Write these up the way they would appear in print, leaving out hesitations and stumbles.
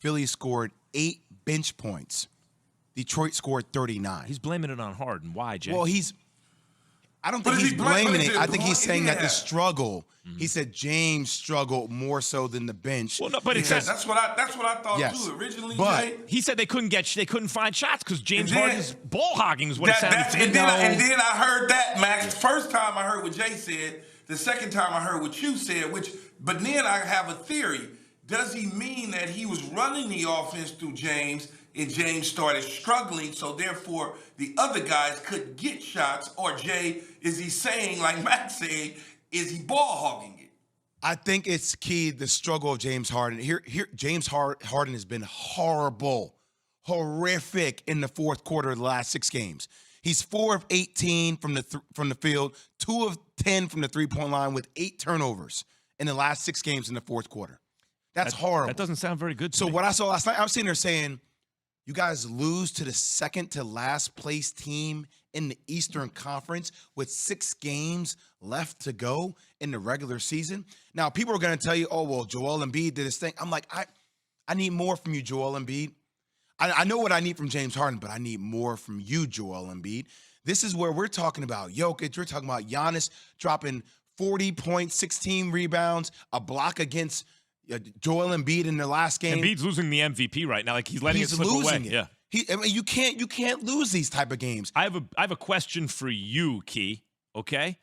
Philly scored 8 bench points. Detroit scored 39. He's blaming it on Harden. Why, Jay? Well, I don't think he's blaming it. I think he's saying that the struggle. He said James struggled more so than the bench. Well, no, but that's what I thought too originally. But Jay. He said they couldn't find shots because James Harden's ball hogging is what it sounded to me. And then I heard that, Max. The first time I heard what Jay said. The second time I heard what you said. But then I have a theory. Does he mean that he was running the offense through James and James started struggling, so therefore the other guys couldn't get shots? Or Jay, is he saying, like Max said, is he ball hogging it? I think it's key, the struggle of James Harden. Here, James Harden has been horrific in the fourth quarter of the last 6 games. He's 4 of 18 from the field, 2 of 10 from the three-point line with 8 turnovers in the last 6 games in the fourth quarter. That's horrible. That doesn't sound very good to me. So what I saw last night, I was sitting there saying, you guys lose to the second to last place team in the Eastern Conference with 6 games left to go in the regular season. Now, people are going to tell you, oh, well, Joel Embiid did his thing. I'm like, I need more from you, Joel Embiid. I know what I need from James Harden, but I need more from you, Joel Embiid. This is where we're talking about Jokic. We're talking about Giannis dropping 40 points, 16 rebounds, a block against Joel Embiid in the last game. Embiid's losing the MVP right now. Like he's letting it slip away. Yeah. I mean, you can't lose these type of games. I have a question for you, Key. Okay.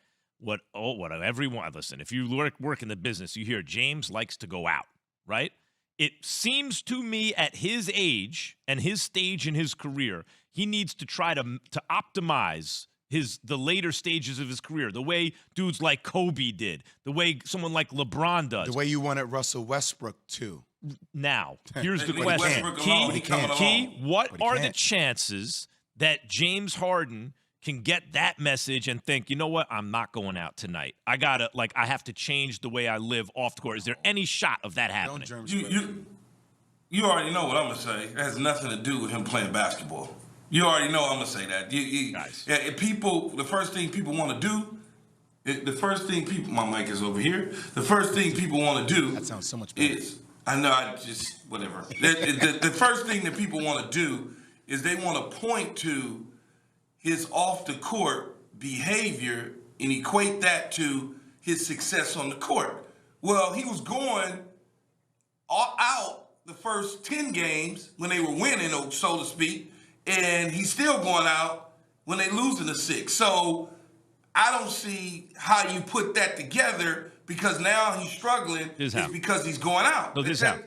Everyone listen. If you work in the business, you hear James likes to go out, right? It seems to me at his age and his stage in his career, he needs to try to optimize the later stages of his career, the way dudes like Kobe did, the way someone like LeBron does. The way you wanted Russell Westbrook too. Now, here's the question. Key, what are the chances that James Harden can get that message and think, you know what, I'm not going out tonight. I have to change the way I live off the court. Is there any shot of that happening? You already know what I'm going to say. It has nothing to do with him playing basketball. You already know I'm going to say that. The first thing people want to do, my mic is over here. The first thing people want to do. That sounds so much better. Whatever. The first thing that people want to do is they want to point to his off the court behavior and equate that to his success on the court. Well, he was going out the first 10 games when they were winning, so to speak, and he's still going out when they losing the 6. So I don't see how you put that together, because now he's struggling is because he's going out. Look, this how.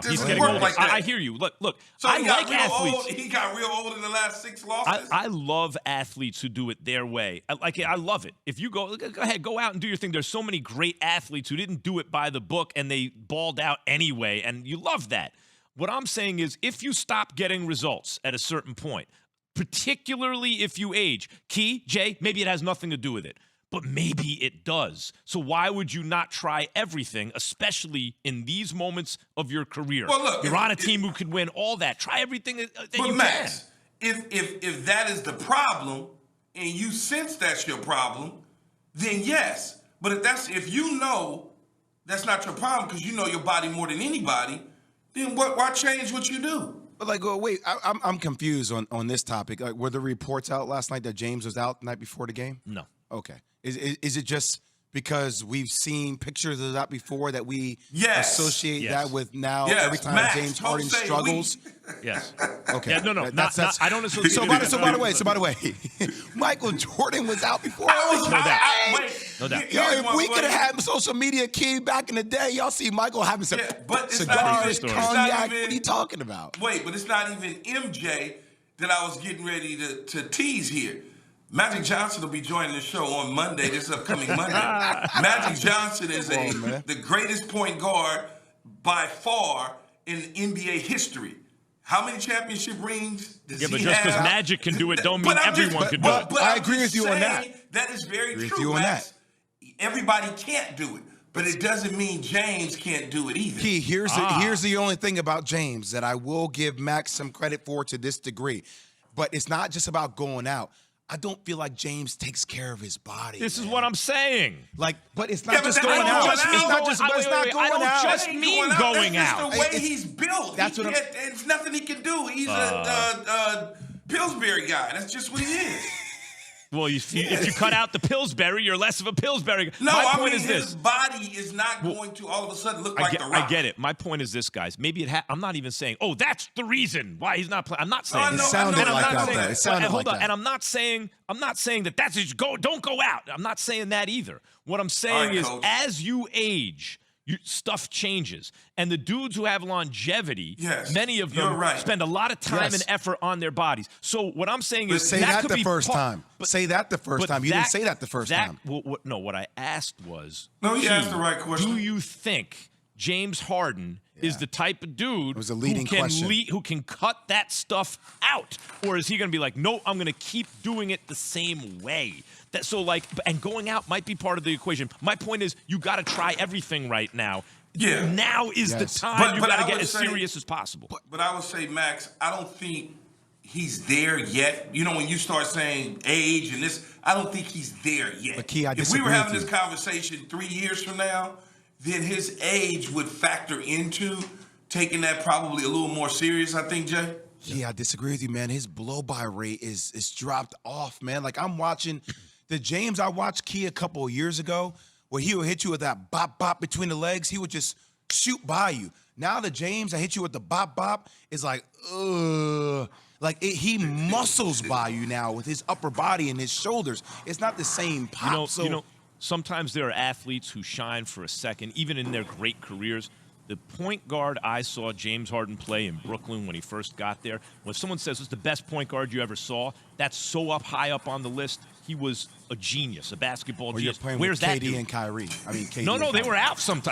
He's getting old. Like that. I hear you. Look. So I like athletes. He got real old in the last 6 losses. I love athletes who do it their way. I love it. If you go ahead, go out and do your thing. There's so many great athletes who didn't do it by the book and they balled out anyway, and you love that. What I'm saying is, if you stop getting results at a certain point, particularly if you age, Key, Jay, maybe it has nothing to do with it. But maybe it does. So why would you not try everything, especially in these moments of your career? Well, look, you're on a team who could win all that. Try everything that you Max, can. If that is the problem, and you sense that's your problem, then yes. But if you know that's not your problem because you know your body more than anybody, then why change what you do? But wait, I'm confused on this topic. Like, were the reports out last night that James was out the night before the game? No. Okay. Is it just because we've seen pictures of that before that we associate that with now every time James Harden struggles? Yes. Okay. Yeah, no. I don't associate. So by the way, Michael Jordan was out before. No doubt. If we could have had social media, Key, back in the day, y'all see Michael having some cigars, cognac. What are you talking about? Wait, but it's not even MJ that I was getting ready to tease here. Magic Johnson will be joining the show on Monday, this upcoming Monday. Magic Johnson is the greatest point guard by far in NBA history. How many championship rings does he have? Yeah, but just because Magic can do it don't mean everyone can do it. But I agree with you on that. That is very true, Max. Everybody can't do it. But it doesn't mean James can't do it either. Key, here's the only thing about James that I will give Max some credit for to this degree. But it's not just about going out. I don't feel like James takes care of his body. This is man. what I'm saying. Like, but it's Yeah, not but just that- going I don't out. just It's mean not going- just, wait, but it's wait, not wait, going I don't out. just Ain't mean going That's out. just the way he's built. That's what I'm- There's nothing he can do. He's a Pillsbury guy. That's just what he is. Well, if you cut out the Pillsbury, you're less of a Pillsbury. No, My I point mean is his this. body is not going to all of a sudden look like The Rock. I get it. My point is this, guys. Maybe I'm not even saying, oh, that's the reason why he's not playing. I'm not saying I that. know, It sounded I know, like I know that, that. though. It sounded hold like on. that. And I'm not saying that that's just don't go out. I'm not saying that either. What I'm saying right, is, Coach. as you age, stuff changes. And the dudes who have longevity, Yes, many of you're them right. spend a lot of time Yes. and effort on their bodies. So what I'm saying But is say that could the be first part- time. Say that the first but time. You didn't say that the first time. No, what I asked was, No, you Key, asked the right question. Do you think James Harden is the type of dude was a leading who can question. who can cut that stuff out, or is he going to be like, no, I'm going to keep doing it the same way? And going out might be part of the equation. My point is, you got to try everything right now. Yeah. Now is the Yes. time. You But got to I get would as say- serious as possible. But I would say, Max, I don't think he's there yet. You know, when you start saying age and this, I don't think he's there yet. But Key, I if we disagree were having with this you. conversation 3 years from now, then his age would factor into taking that probably a little more serious, I think, Jay. Yeah, I disagree with you, man. His blow-by rate is dropped off, man. Like, I'm watching the James I watched Key a couple of years ago, where he would hit you with that bop between the legs. He would just shoot by you. Now the James I hit you with the bop is like, ugh. Like, he muscles by you now with his upper body and his shoulders. It's not the same pop. You know, sometimes there are athletes who shine for a second, even in their great careers. The point guard I saw James Harden play in Brooklyn when he first got there, when someone says it's the best point guard you ever saw, that's so high up on the list. He was a genius, a basketball Or you're genius. playing Where's with that KD dude? and Kyrie. I mean, KD No, and they Kyrie. were out sometimes.